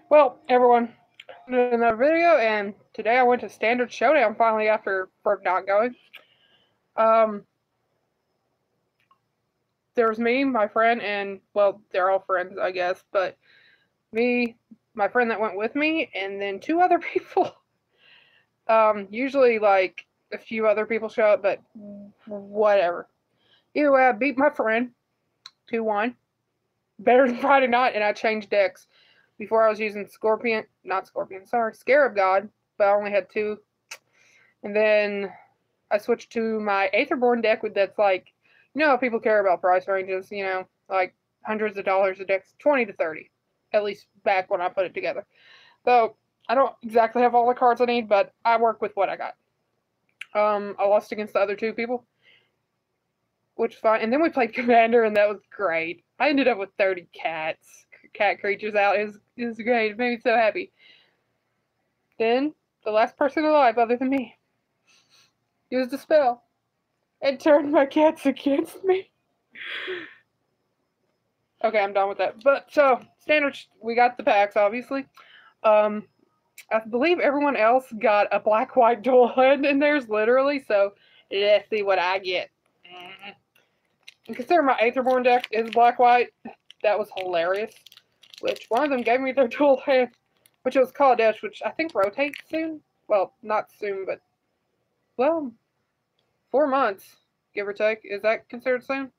Well, everyone, welcome to another video, and today I went to Standard Showdown finally after not going. Um, there was me, my friend, and well, they're all friends, I guess, but me, my friend that went with me, and then two other people. Usually like a few other people show up, but whatever. Either way, I beat my friend 2-1, better than Friday night, and I changed decks. Before I was using Scarab God, but I only had two. And then I switched to my Aetherborn deck with that's like, how people care about price ranges, like hundreds of dollars a deck, 20 to 30, at least back when I put it together. So I don't exactly have all the cards I need, but I work with what I got. I lost against the other two people, which is fine. And then we played Commander, and that was great. I ended up with 30 cat creatures out. It was great. It made me so happy. Then the last person alive, other than me, used a spell and turned my cats against me. Okay, I'm done with that. But so standard, we got the packs obviously. I believe everyone else got a black-white dual land in theirs, literally. So let's see what I get. And consider my Aetherborn deck is black-white. That was hilarious. Which one of them gave me their dual land, which was Kaladesh, which I think rotates soon. Well, not soon, but well, 4 months, give or take. Is that considered soon?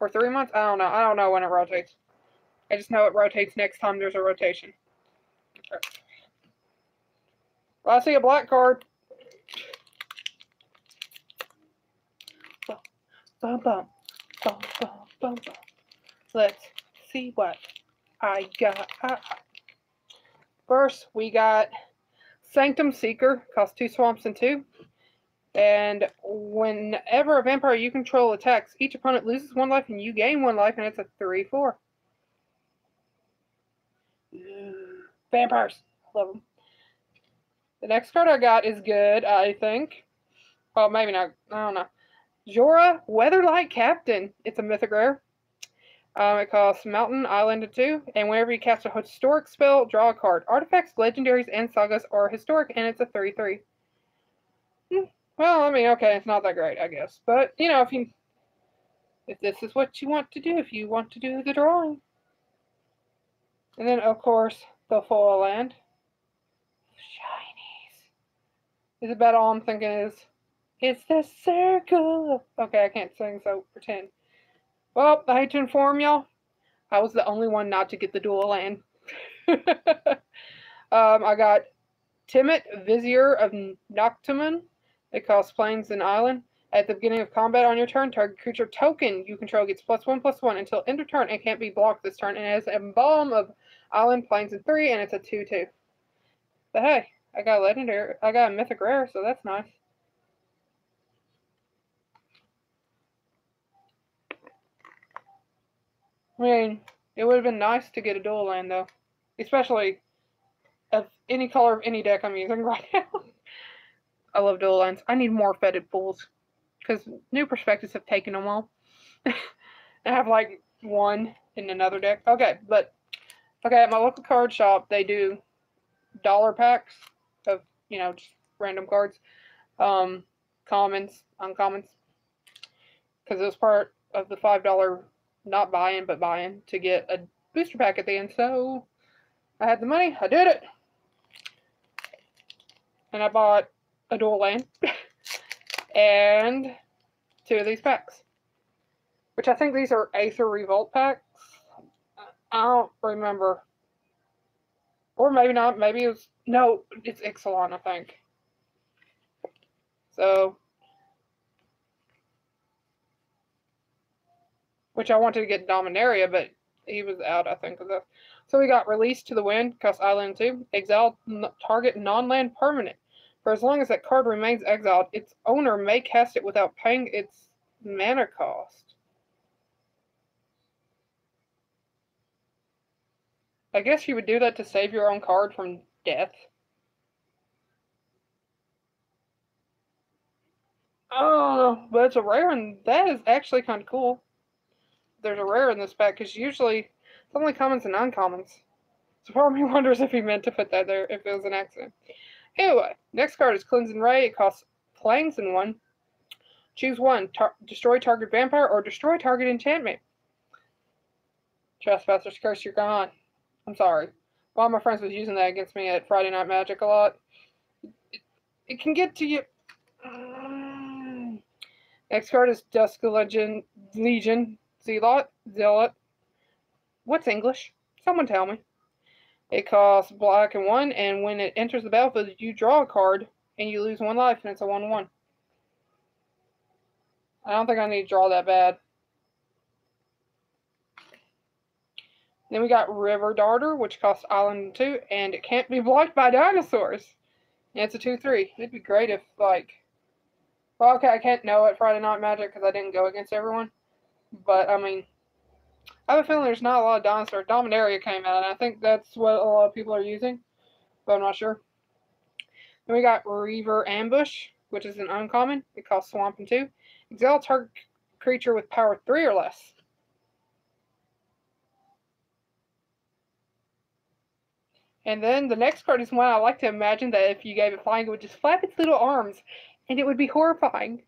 Or 3 months? I don't know. I don't know when it rotates. I just know it rotates next time there's a rotation. Okay. Well, I see a black card. Bum, bum, bum, bum, bum, bum. Let's see what I got. First, we got Sanctum Seeker. Costs 2 swamps and 2. And whenever a vampire you control attacks, each opponent loses 1 life and you gain 1 life, and it's a 3/4. Vampires. Love them. The next card I got is good, I think. Well, maybe not. I don't know. Jorah, Weatherlight Captain. It's a mythic rare. It costs Mountain, Island, and 2. And whenever you cast a historic spell, draw a card. Artifacts, legendaries, and sagas are historic, and it's a 3/3. Well, I mean, okay, it's not that great, I guess. But, if this is what you want to do, if you want to do the drawing. And then, of course, the full land. Shinies. Is about all I'm thinking is, it's the circle. Okay, I can't sing, so pretend. Well, I hate to inform y'all, I was the only one not to get the dual land. I got Timid, Vizier of Noctimun. It costs plains and island. At the beginning of combat on your turn, target creature token you control gets +1/+1 until end of turn and can't be blocked this turn. And it has Embalm of Island, Plains, and 3, and it's a 2/2. But hey, I got a legendary. I got a mythic rare, so that's nice. I mean, it would have been nice to get a dual land though, especially of any color of any deck I'm using right now. I love dual lands. I need more fetid pools because New Perspectives have taken them all. I have like one in another deck. Okay, at my local card shop they do dollar packs of just random cards, commons, uncommons, because it was part of the $5 not buy-in but buy-in to get a booster pack at the end. So I had the money, I did it, and I bought a dual land and 2 of these packs, which I think these are Aether Revolt packs. I don't remember, or maybe not. Maybe it was it's Ixalan, I think. So, which I wanted to get Dominaria, but he was out, I think, of that. So we got Release to the Wind, cost Island 2. Exile target non-land permanent. For as long as that card remains exiled, its owner may cast it without paying its mana cost. I guess you would do that to save your own card from death. I don't know, but it's a rare, and that is actually kind of cool. There's a rare in this pack, because usually it's only commons and uncommons. So part of me wonders if he meant to put that there, if it was an accident. Anyway, next card is Cleansing Ray. It costs planes in 1. Choose 1. Destroy target vampire or destroy target enchantment. Trespasser's Curse, you're gone. I'm sorry. One of my friends was using that against me at Friday Night Magic a lot. It can get to you. Next card is Dusk Legion Zealot. What's English? Someone tell me. It costs black and 1, and when it enters the battlefield, you draw a card, and you lose 1 life, and it's a 1/1. I don't think I need to draw that bad. Then we got River Darter, which costs Island 2, and it can't be blocked by dinosaurs. And it's a 2/3. It'd be great if, like... Well, okay, I can't know at Friday Night Magic because I didn't go against everyone. But, I mean... I have a feeling there's not a lot of dinosaurs. Dominaria came out, and I think that's what a lot of people are using. But I'm not sure. Then we got Reaver Ambush, which is an uncommon. It costs Swamp and 2. Exile target creature with power 3 or less. And then the next card is one I like to imagine that if you gave it flying, it would just flap its little arms, and it would be horrifying.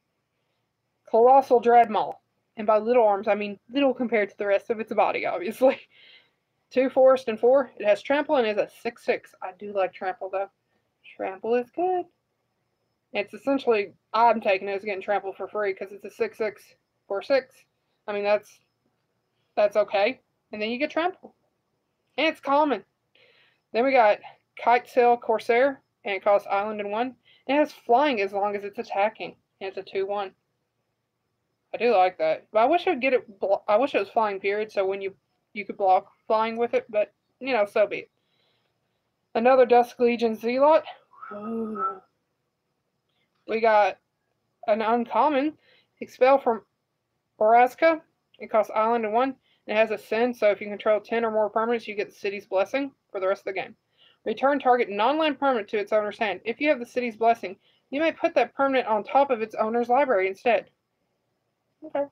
Colossal Dreadmaw. And by little arms, I mean little compared to the rest of its body, obviously. 2 forest and 4. It has trample and is a 6/6. I do like trample, though. Trample is good. It's essentially, I'm taking it as getting trample for free because it's a 6/6 for 6. I mean, that's okay. And then you get trample. And it's common. Then we got Kitesail Corsair, and it costs Island and 1. It has flying as long as it's attacking, and it's a 2/1. I do like that, but I wish I'd get it. I wish it was flying period, so when you could block flying with it. But you know, so be it. Another Dusk Legion Zealot. Ooh. We got an uncommon Expel from Borazka. It costs Island and 1. And it has a Send, so if you control 10 or more permanents, you get the City's Blessing for the rest of the game. Return target non-land permanent to its owner's hand. If you have the City's Blessing, you may put that permanent on top of its owner's library instead. Okay.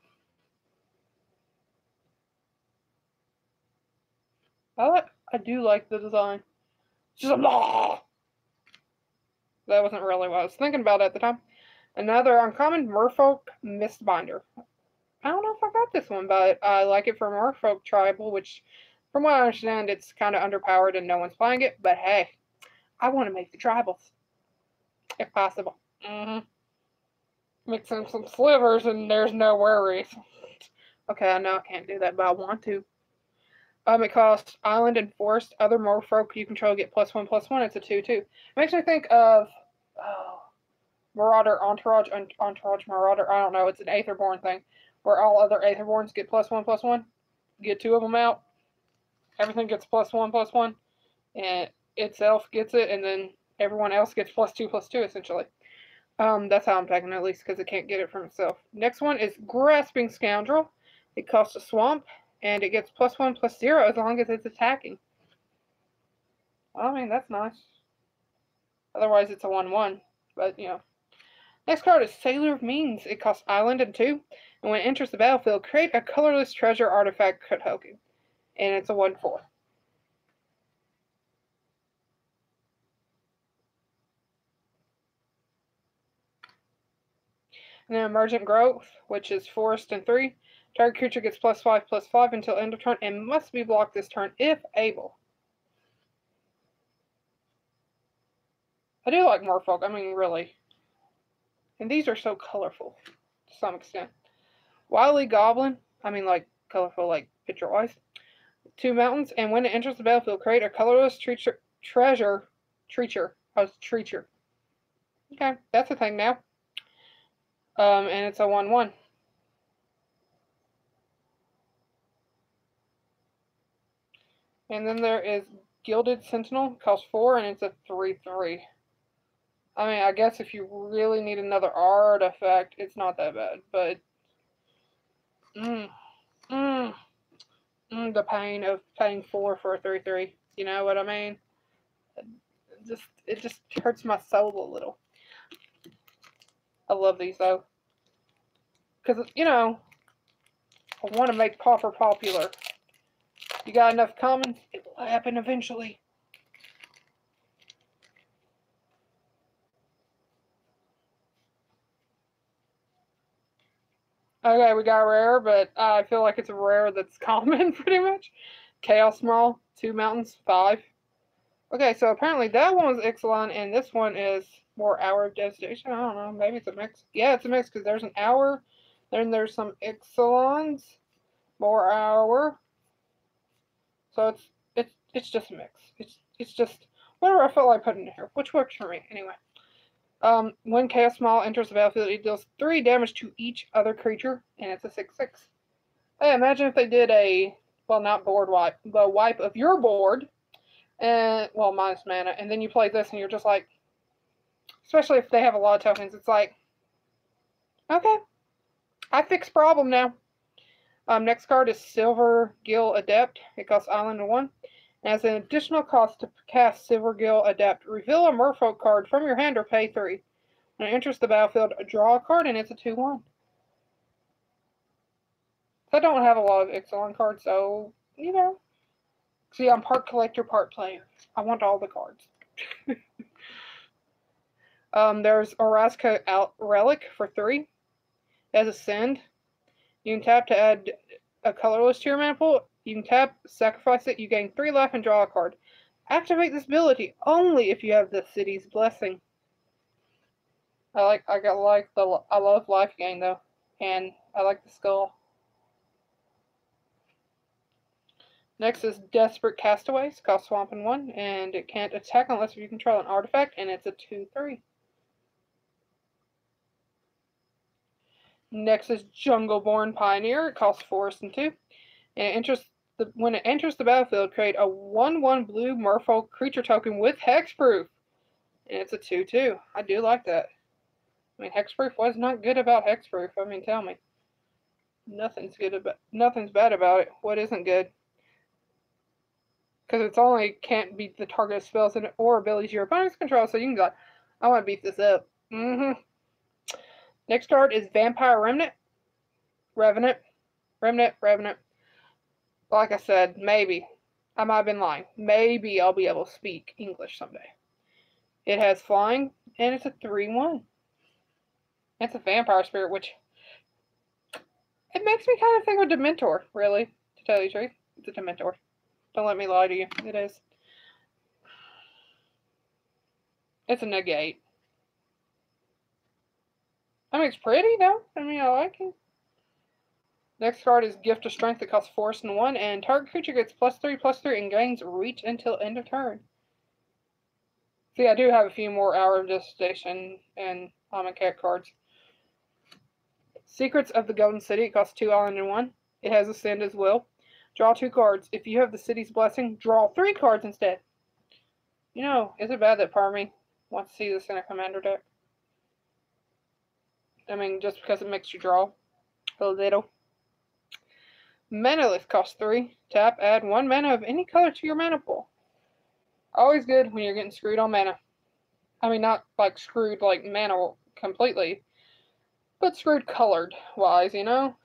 I do like the design. Just a blah! That wasn't really what I was thinking about at the time. Another uncommon Merfolk Mistbinder. I don't know if I got this one, but I like it for Merfolk Tribal, which, from what I understand, it's kind of underpowered and no one's playing it. But hey, I want to make the tribals, if possible. Mix in some slivers and there's no worries. Okay, I know I can't do that, but I want to. It costs Island and Forest. Other Merfolk you control get +1/+1. It's a 2/2. Makes me think of Marauder Entourage Marauder. I don't know. It's an Aetherborn thing where all other Aetherborns get +1/+1. Get 2 of them out. Everything gets +1/+1, and itself gets it, and then everyone else gets +2/+2 essentially. That's how I'm taking it, at least, because it can't get it from itself. Next one is Grasping Scoundrel. It costs a swamp, and it gets +1/+0 as long as it's attacking. I mean, that's nice. Otherwise, it's a 1/1, but, you know. Next card is Sailor of Means. It costs Island and 2, and when it enters the battlefield, create a colorless treasure artifact token, and it's a 1/4. And then Emergent Growth, which is Forest and 3. Target creature gets +5/+5 until end of turn and must be blocked this turn if able. I do like Merfolk, I mean, really. And these are so colorful to some extent. Wily Goblin, I mean, like, colorful, like, picture-wise. 2 mountains, and when it enters the battlefield, create a colorless treacher. Okay, that's a thing now. And it's a 1/1. And then there is Gilded Sentinel, costs 4, and it's a 3/3. I mean, I guess if you really need another artifact, it's not that bad, but the pain of paying 4 for a 3/3. You know what I mean? It just hurts my soul a little. I love these though, because you know I want to make Pauper popular. You got enough commons, it will happen eventually. Okay, we got a rare, but I feel like it's a rare that's common, pretty much. Chaos Mall, 2 mountains, 5. Okay, so apparently that one was Ixalan, and this one is more Hour of Devastation. I don't know, maybe it's a mix. Yeah, it's a mix, because there's an Hour, then there's some Ixalans, more Hour. So it's just a mix. It's just whatever I felt like putting in here, which works for me, anyway. When Chaos Maul enters the battlefield, it deals 3 damage to each other creature, and it's a 6/6. Hey, imagine if they did a, well, not board wipe, but wipe of your board, and, well, minus mana, and then you play this, and you're just like, especially if they have a lot of tokens, it's like, okay, I fixed problem now. Next card is Silver Gill Adept. It costs Island 1. As an additional cost to cast Silver Gill Adept, reveal a Merfolk card from your hand or pay 3. When it enters the battlefield, draw a card, and it's a 2/1. I don't have a lot of Ixalan cards, so, you know. See, I'm part collector, part player. I want all the cards. There's Oraska Relic for 3. As a send, you can tap to add a colorless to your mana pool. You can tap, sacrifice it, you gain 3 life and draw a card. Activate this ability only if you have the city's blessing. I love life gain though, and I like the skull. Next is Desperate Castaways, cost Swamp and 1, and it can't attack unless you control an artifact, and it's a 2/3. Next is Jungleborn Pioneer, it costs Forest and 2, and when it enters the battlefield, create a 1/1 blue Merfolk creature token with hexproof, and it's a 2/2. I do like that. I mean, hexproof was not good about hexproof. I mean, tell me. Nothing's bad about it. What isn't good? Because it's only can't beat the target spells or abilities your opponents control, so you can go, I want to beat this up. Next card is Vampire Remnant. Revenant. Like I said, maybe. I might have been lying. Maybe I'll be able to speak English someday. It has flying, and it's a 3/1. It's a vampire spirit, which it makes me kind of think of Dementor, really, to tell you the truth. It's a Dementor. Don't let me lie to you. It is. It's a negate. I mean, it's pretty, though. I mean, I like it. Next card is Gift of Strength that costs Force and 1, and target creature gets +3/+3 and gains reach until end of turn. See, I do have a few more Hour of Devastation and Cat cards. Secrets of the Golden City, it costs 2 Island and 1. It has Ascend as well. Draw 2 cards. If you have the city's blessing, draw 3 cards instead. You know, is it bad that part of me wants to see this in a commander deck? I mean, just because it makes you draw a little. Manalith costs 3. Tap, add 1 mana of any color to your mana pool. Always good when you're getting screwed on mana. I mean, not like screwed like mana completely, but screwed colored wise, you know?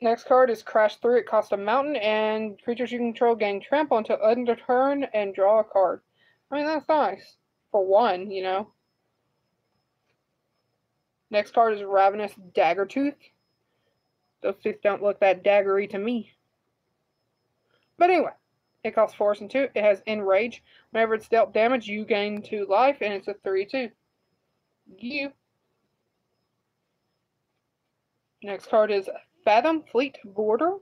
Next card is Crash 3. It costs a mountain, and creatures you control gain trample until end of turn and draw a card. I mean, that's nice. For 1, you know. Next card is Ravenous Daggertooth. Those teeth don't look that daggery to me. But anyway, it costs Force and 2. It has Enrage. Whenever it's dealt damage, you gain 2 life, and it's a 3/2. You. Next card is Fathom Fleet Border.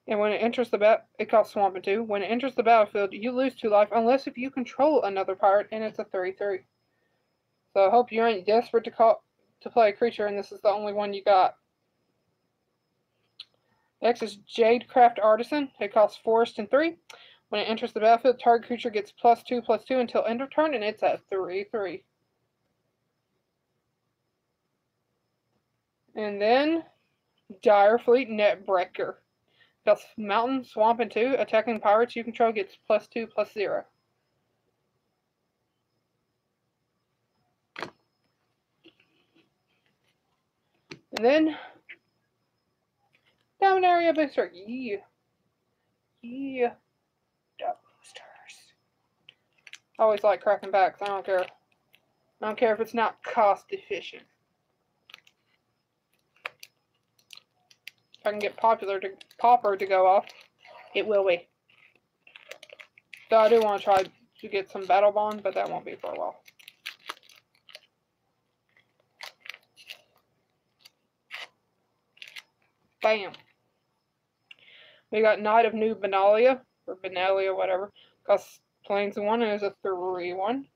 And when it enters the it costs Swamp and 2. When it enters the battlefield, you lose 2 life unless if you control another pirate, and it's a 3/3. So I hope you ain't desperate to play a creature, and this is the only one you got. Next is Jadecraft Artisan. It costs Forest and 3. When it enters the battlefield, target creature gets +2/+2 until end of turn, and it's a 3/3. And then Direfleet Netbreaker. Costs Mountain, Swamp, and 2. Attacking pirates you control gets +2/+0. And then Diamond area booster. Yeah. Yeah. Boosters. I always like cracking packs. I don't care. I don't care if it's not cost efficient. If I can get Popper to go off, it will be. So I do want to try to get some Battle Bond, but that won't be for a while. Bam. We got Knight of New Benalia, or Benalia, whatever. Costs Plains 1 and is a 3/1.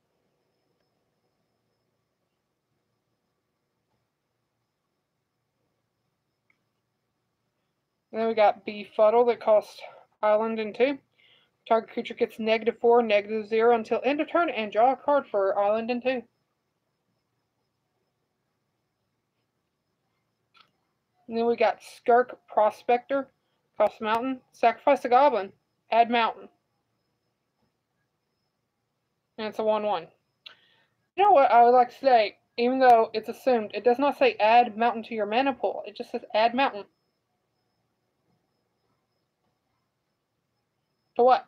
And then we got Befuddle that costs Island and 2. Target creature gets -4, -0 until end of turn, and draw a card for Island and 2. And then we got Skirk Prospector, costs Mountain. Sacrifice a Goblin, add Mountain. And it's a 1/1. You know what I would like to say, even though it's assumed, it does not say add Mountain to your mana pool. It just says add Mountain. To what?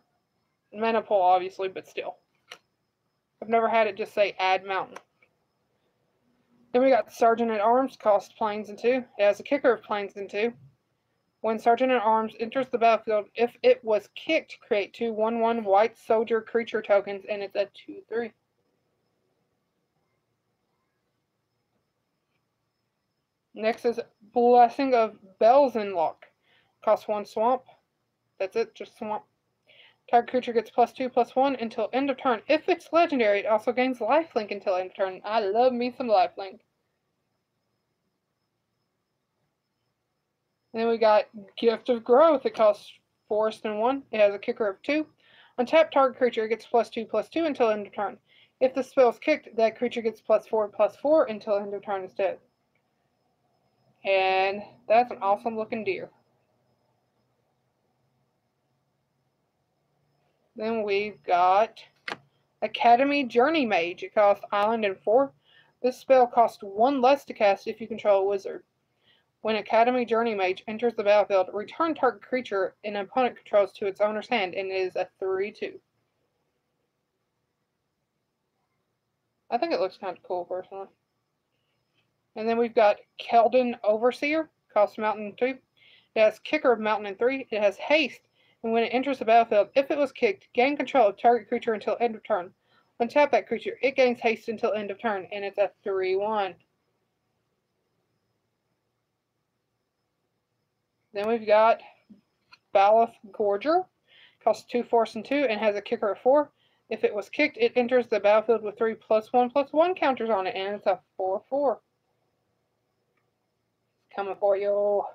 Mana pool, obviously, but still. I've never had it just say add Mountain. Then we got Sergeant at Arms, cost Plains and 2. It has a kicker of Plains and 2. When Sergeant at Arms enters the battlefield, if it was kicked, create 2 1/1 white soldier creature tokens, and it's a 2/3. Next is Blessing of Belzenlock. Costs 1 swamp. That's it, just swamp. Target creature gets +2/+1 until end of turn. If it's legendary, it also gains lifelink until end of turn. I love me some lifelink. And then we got Gift of Growth. It costs Forest and 1. It has a kicker of 2. Untap target creature gets +2/+2 until end of turn. If the spell is kicked, that creature gets +4/+4 until end of turn instead. And that's an awesome looking deer. Then we've got Academy Journey Mage. It costs Island and 4. This spell costs 1 less to cast if you control a wizard. When Academy Journey Mage enters the battlefield, return target creature an opponent controls to its owner's hand, and it is a 3/2. I think it looks kind of cool, personally. And then we've got Keldon Overseer, costs Mountain 2. It has kicker of Mountain and 3. It has haste, and when it enters the battlefield, if it was kicked, gain control of target creature until end of turn. Untap that creature, it gains haste until end of turn, and it's a 3/1. Then we've got Baleth Gorger, costs 2 force and 2, and has a kicker of 4. If it was kicked, it enters the battlefield with 3 +1/+1 counters on it, and it's a 4/4. Coming for you.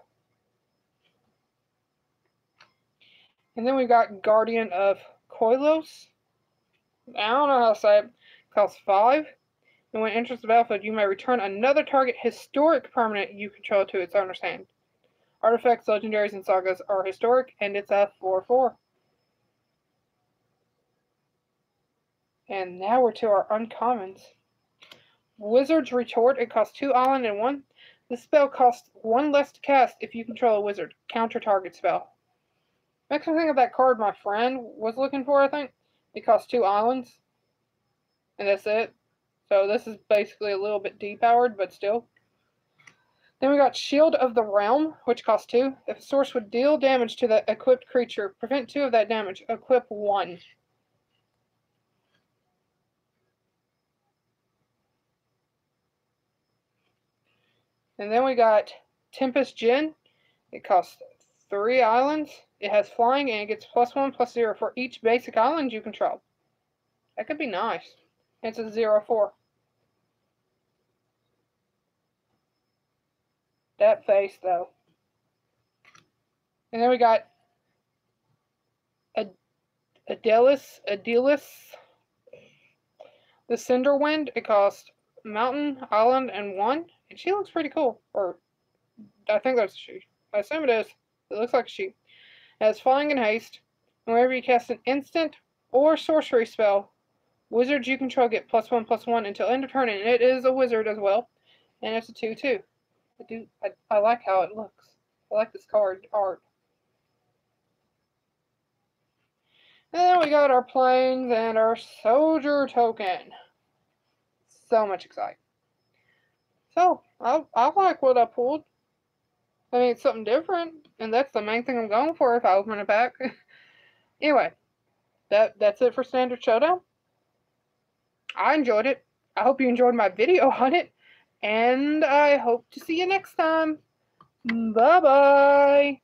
And then we've got Guardian of Koilos. I don't know how to say it. Costs 5. And when it enters the battlefield, you may return another target historic permanent you control to its owner's hand. Artifacts, legendaries, and sagas are historic, and it's a 4/4. And now we're to our uncommons. Wizard's Retort. It costs 2 island and 1. This spell costs 1 less to cast if you control a wizard. Counter target spell. Makes me think of that card my friend was looking for, I think. It costs 2 islands. And that's it. So this is basically a little bit depowered, but still. Then we got Shield of the Realm, which costs 2. If a source would deal damage to the equipped creature, prevent 2 of that damage. Equip 1. And then we got Tempest Djinn. It costs 3 islands. It has flying, and it gets +1/+0 for each basic island you control. That could be nice. It's a 0/4. That face, though. And then we got Adelis, the Cinderwind. It costs Mountain, Island, and 1. And she looks pretty cool. Or, I think that's a she. I assume it is. It looks like a she. It has flying and haste. And whenever you cast an instant or sorcery spell, wizards you control get +1/+1 until end of turn. And it is a wizard as well. And it's a 2/2. I like how it looks. I like this card art. And then we got our planes and our soldier token. So much excitement. So, I like what I pulled. I mean, it's something different, and that's the main thing I'm going for if I open a pack. Anyway, that's it for Standard Showdown. I enjoyed it. I hope you enjoyed my video on it, and I hope to see you next time. Bye-bye.